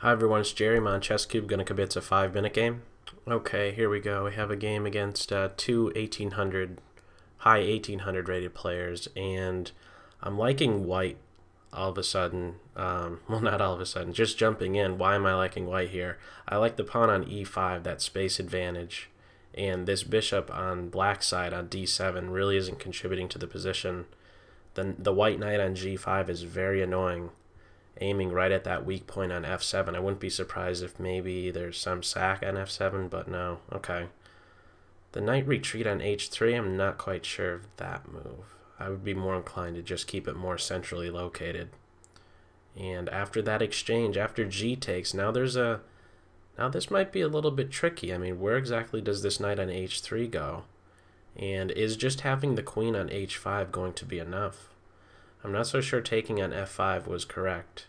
Hi everyone, it's Jerry. I'm on ChessCube, going to kibitz a 5-minute game. Okay, here we go. We have a game against two 1800, high 1800 rated players, and I'm liking white all of a sudden. Well, not all of a sudden, just jumping in. Why am I liking white here? I like the pawn on e5, that space advantage, and this bishop on black side on d7 really isn't contributing to the position. The white knight on g5 is very annoying, aiming right at that weak point on f7. I wouldn't be surprised if maybe there's some sack on f7, but no. Okay. The knight retreat on h3, I'm not quite sure of that move. I would be more inclined to just keep it more centrally located. And after that exchange, after g takes, now this might be a little bit tricky. I mean, where exactly does this knight on h3 go? And is just having the queen on h5 going to be enough? I'm not so sure taking on f5 was correct.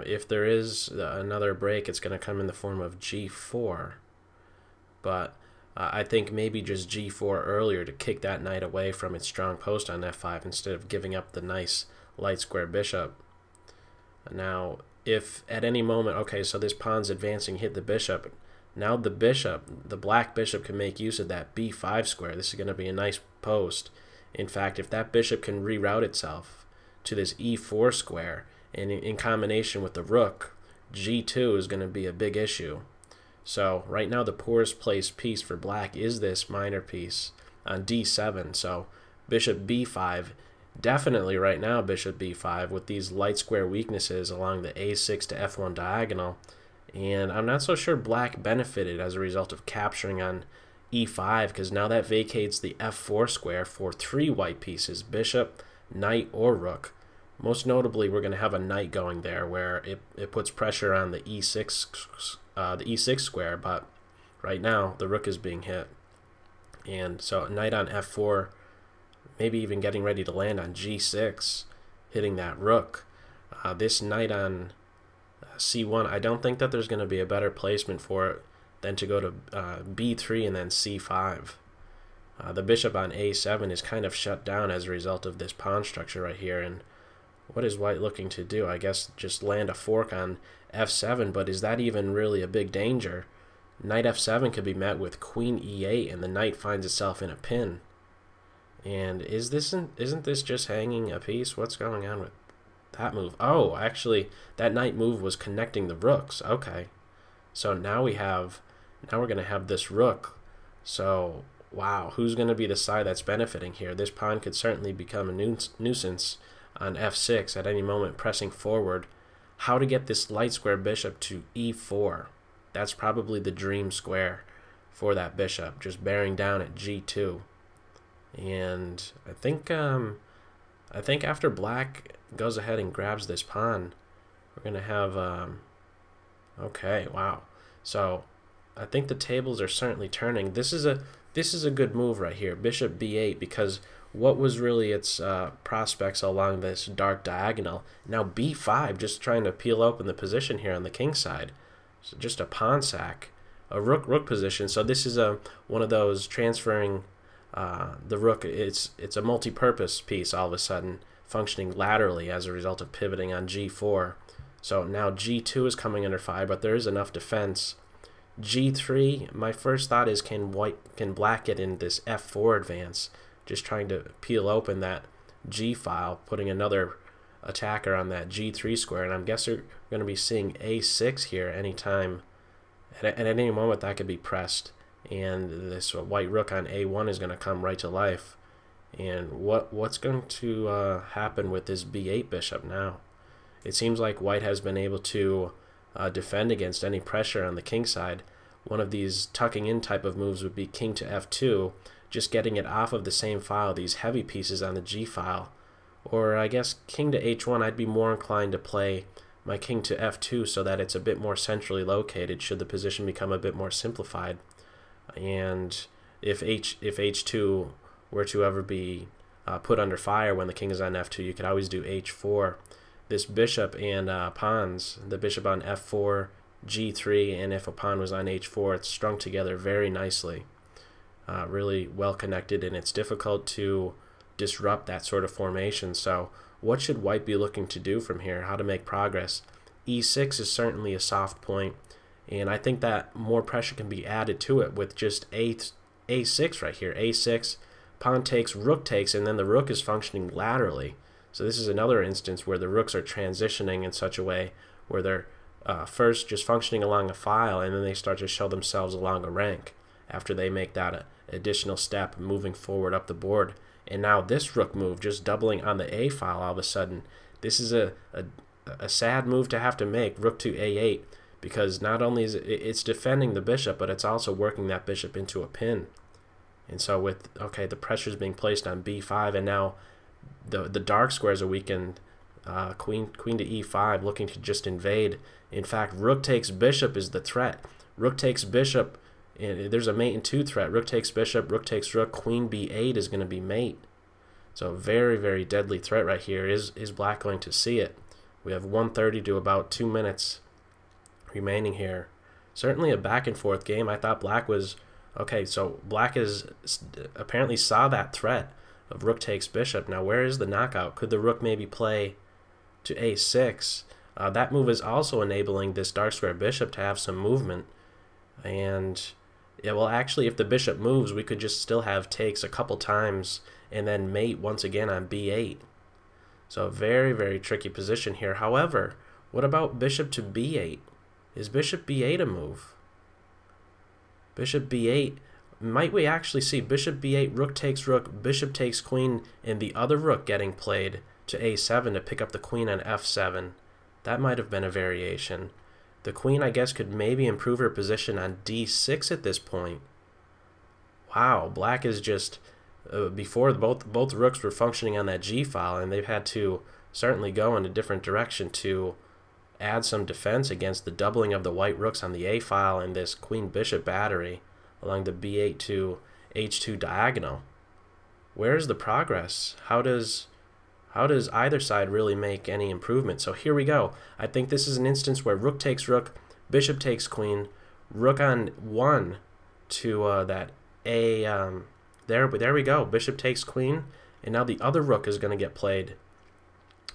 If there is another break, it's going to come in the form of g4. But I think maybe just g4 earlier to kick that knight away from its strong post on f5 instead of giving up the nice light square bishop. Now, if at any moment, okay, so this pawn's advancing, hit the bishop. Now the bishop, the black bishop, can make use of that b5 square. This is going to be a nice post. In fact, if that bishop can reroute itself to this e4 square, and in combination with the rook, g2 is going to be a big issue. So right now the poorest placed piece for black is this minor piece on d7. So bishop b5, definitely right now bishop b5 with these light square weaknesses along the a6 to f1 diagonal. And I'm not so sure black benefited as a result of capturing on e5, because now that vacates the f4 square for 3 white pieces, bishop, knight, or rook. Most notably, we're going to have a knight going there where it puts pressure on the e6 square, but right now the rook is being hit. And so knight on f4, maybe even getting ready to land on g6, hitting that rook. This knight on c1, I don't think that there's going to be a better placement for it than to go to b3 and then c5. The bishop on a7 is kind of shut down as a result of this pawn structure right here. And what is white looking to do? I guess just land a fork on f7, but is that even really a big danger? Knight f7 could be met with queen e8, and the knight finds itself in a pin. And isn't this just hanging a piece? What's going on with that move? Oh, actually, that knight move was connecting the rooks. Okay. So now we're going to have this rook. So, wow, who's going to be the side that's benefiting here? This pawn could certainly become a nuisance on f6 at any moment, pressing forward. How to get this light square bishop to e4? That's probably the dream square for that bishop, just bearing down at g2. And I think after black goes ahead and grabs this pawn, we're going to have okay, wow. So I think the tables are certainly turning. This is a good move right here, bishop b8, because what was really its prospects along this dark diagonal? Now b5, just trying to peel open the position here on the king side. So just a pawn sack, a rook position. So this is one of those transferring the rook. It's a multi-purpose piece all of a sudden, functioning laterally as a result of pivoting on g4. So now g2 is coming under fire, but there is enough defense. g3, my first thought is can black get in this f4 advance, just trying to peel open that g file, putting another attacker on that g3 square, and I'm guessing we're going to be seeing a6 here anytime. At any moment that could be pressed, and this white rook on a1 is going to come right to life. And what's going to happen with this b8 bishop now? It seems like white has been able to defend against any pressure on the king side. One of these tucking in type of moves would be king to f2, just getting it off of the same file, these heavy pieces on the g file. Or I guess king to h1, I'd be more inclined to play my king to f2 so that it's a bit more centrally located should the position become a bit more simplified. And if h2 were to ever be put under fire when the king is on f2, you could always do h4. This bishop and pawns, the bishop on f4, g3, and if a pawn was on h4, it's strung together very nicely. Really well connected, and it's difficult to disrupt that sort of formation. So what should white be looking to do from here? How to make progress? e6 is certainly a soft point, and I think that more pressure can be added to it with just a6 right here. A6, pawn takes, rook takes, and then the rook is functioning laterally. So this is another instance where the rooks are transitioning in such a way where they're first just functioning along a file, and then they start to show themselves along a rank after they make that additional step moving forward up the board. And now this rook move just doubling on the A file all of a sudden. This is a sad move to have to make, rook to A8, because not only is it's defending the bishop, but it's also working that bishop into a pin. And so with, okay, the pressure is being placed on B5, and now the dark squares are weakened. Queen to E5, looking to just invade. In fact, rook takes bishop is the threat. Rook takes bishop, and there's a mate and 2 threat. Rook takes bishop, rook takes rook, queen B8 is going to be mate. So very, very deadly threat right here. Is black going to see it? We have 1:30 to about 2 minutes remaining here. Certainly a back and forth game. I thought black was, okay, so black is apparently saw that threat of rook takes bishop. Now where is the knockout? Could the rook maybe play to A6? That move is also enabling this dark square bishop to have some movement. And yeah, well, actually, if the bishop moves, we could just still have takes a couple times and then mate once again on B8. So a very, very tricky position here. However, what about bishop to B8? Is bishop B8 a move? Bishop B8, might we actually see bishop B8, rook takes rook, bishop takes queen, and the other rook getting played to A7 to pick up the queen on F7? That might have been a variation. The queen, I guess, could maybe improve her position on D6 at this point. Wow, black is just, before both rooks were functioning on that G file, and they've had to certainly go in a different direction to add some defense against the doubling of the white rooks on the A file and this queen bishop battery along the B8 to H2 diagonal. Where's the progress? How does either side really make any improvement? So here we go. I think this is an instance where rook takes rook, bishop takes queen, rook on 1 to that A. There we go. Bishop takes queen, and now the other rook is going to get played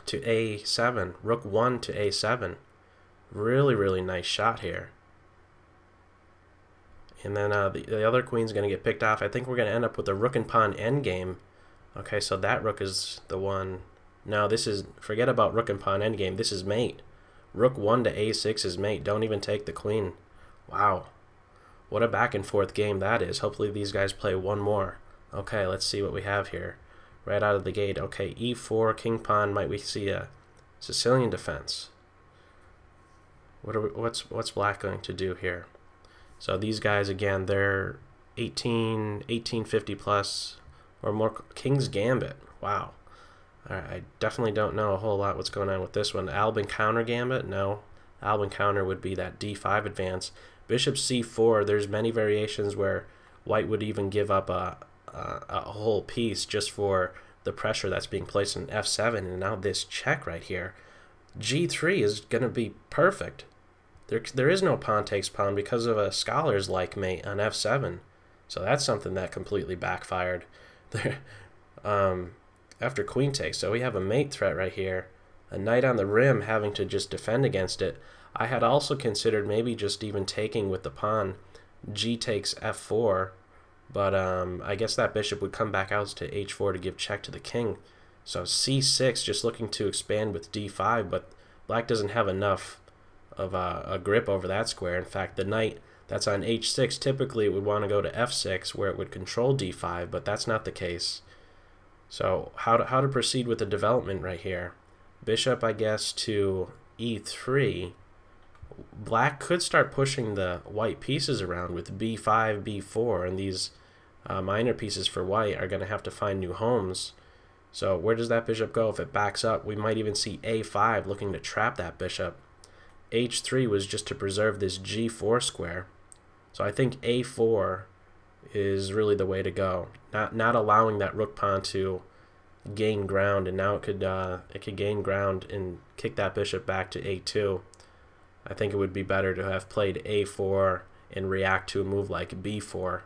to A7. Rook 1 to A7. Really, really nice shot here. And then the other queen's going to get picked off. I think we're going to end up with a rook and pawn endgame. Okay, so that rook is the one. Now this is, forget about rook and pawn endgame. This is mate. Rook 1 to A6 is mate. Don't even take the queen. Wow. What a back and forth game that is. Hopefully these guys play one more. Okay, let's see what we have here. Right out of the gate. Okay, E4, king pawn. Might we see a Sicilian defense? What's black going to do here? So these guys, again, they're 1850 plus or more. King's Gambit. Wow. All right, I definitely don't know a whole lot what's going on with this one. Albin counter Gambit? No. Albin counter would be that D5 advance. Bishop C4, there's many variations where white would even give up a whole piece just for the pressure that's being placed in F7. And now this check right here. G3 is going to be perfect. There is no pawn takes pawn because of a scholar's like mate on F7. So that's something that completely backfired there. After queen takes. So we have a mate threat right here. A knight on the rim having to just defend against it. I had also considered maybe just even taking with the pawn. G takes F4. But I guess that bishop would come back out to H4 to give check to the king. So C6 just looking to expand with D5. But black doesn't have enough of a grip over that square. In fact, the knight that's on H6 typically would want to go to F6 where it would control D5. But that's not the case. So how to proceed with the development right here? Bishop, I guess, to E3. Black could start pushing the white pieces around with B5, B4, and these minor pieces for white are going to have to find new homes. So where does that bishop go? If it backs up, we might even see A5 looking to trap that bishop. H3 was just to preserve this G4 square. So I think A4 is really the way to go. Not allowing that rook pawn to gain ground, and now it could gain ground and kick that bishop back to A2. I think it would be better to have played A4 and react to a move like B4,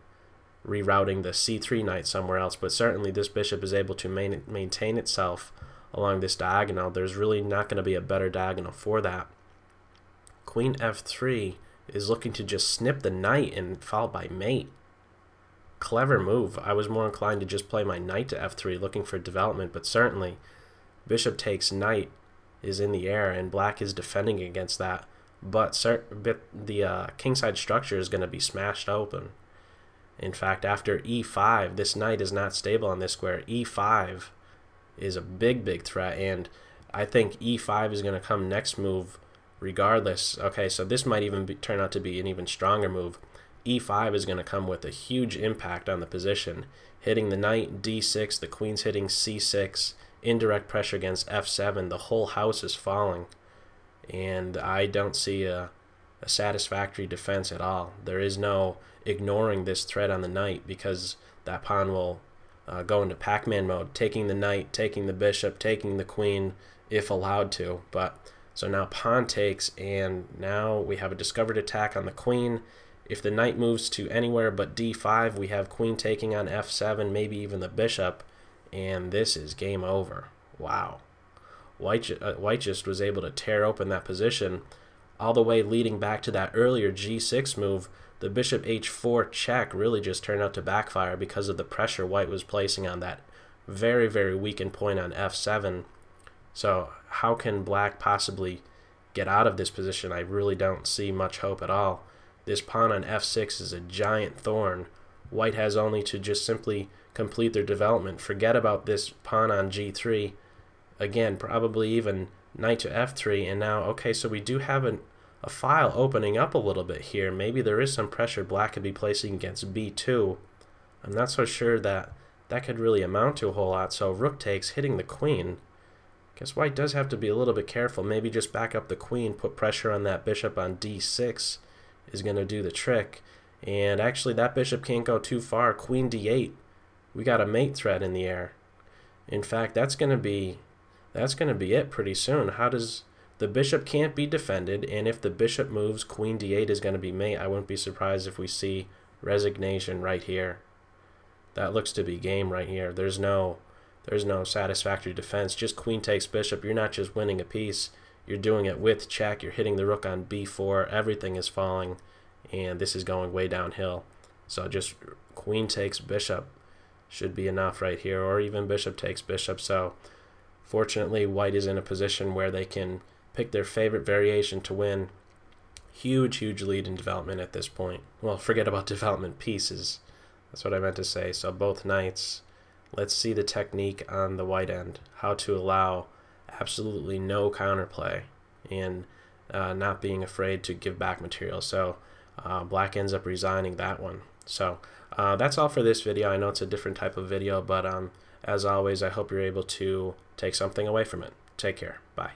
rerouting the C3 knight somewhere else. But certainly this bishop is able to maintain itself along this diagonal. There's really not going to be a better diagonal for that. queen f3 is looking to just snip the knight and followed by mate. Clever move. I was more inclined to just play my knight to f3 looking for development, but certainly bishop takes knight is in the air and black is defending against that, but the kingside structure is going to be smashed open. In fact, after e5, this knight is not stable on this square. e5 is a big threat, and I think e5 is going to come next move regardless. Okay, so this might even turn out to be an even stronger move. e5 is going to come with a huge impact on the position, hitting the knight, d6, the queen's hitting c6, indirect pressure against f7. The whole house is falling, and I don't see a satisfactory defense at all. There is no ignoring this threat on the knight, because that pawn will go into Pac-Man mode, taking the knight, taking the bishop, taking the queen if allowed to. But so now pawn takes, and now we have a discovered attack on the queen. If the knight moves to anywhere but d5, we have queen taking on f7, maybe even the bishop, and this is game over. Wow. White just was able to tear open that position, all the way leading back to that earlier g6 move. The bishop h4 check really just turned out to backfire because of the pressure white was placing on that very weakened point on f7. So how can black possibly get out of this position? I really don't see much hope at all. This pawn on f6 is a giant thorn. White has only to just simply complete their development. Forget about this pawn on g3. Again, probably even knight to f3, and now, okay, so we do have a file opening up a little bit here. Maybe there is some pressure black could be placing against b2. I'm not so sure that that could really amount to a whole lot. So rook takes, hitting the queen. Guess white does have to be a little bit careful. Maybe just back up the queen, put pressure on that bishop on d6 is going to do the trick. And actually that bishop can't go too far. Queen d8. We got a mate threat in the air. In fact, that's going to be it pretty soon. How does the bishop can't be defended, and if the bishop moves, queen d8 is going to be mate. I wouldn't be surprised if we see resignation right here. That looks to be game right here. There's no satisfactory defense. Just queen takes bishop. You're not just winning a piece. You're doing it with check. You're hitting the rook on b4. Everything is falling, and this is going way downhill. So just queen takes bishop should be enough right here, or even bishop takes bishop. So fortunately, white is in a position where they can pick their favorite variation to win. Huge lead in development at this point. Well, forget about development pieces. That's what I meant to say. So both knights. Let's see the technique on the white end. How to allow absolutely no counterplay and not being afraid to give back material. So black ends up resigning that one. So that's all for this video. I know it's a different type of video, but as always, I hope you're able to take something away from it. Take care. Bye.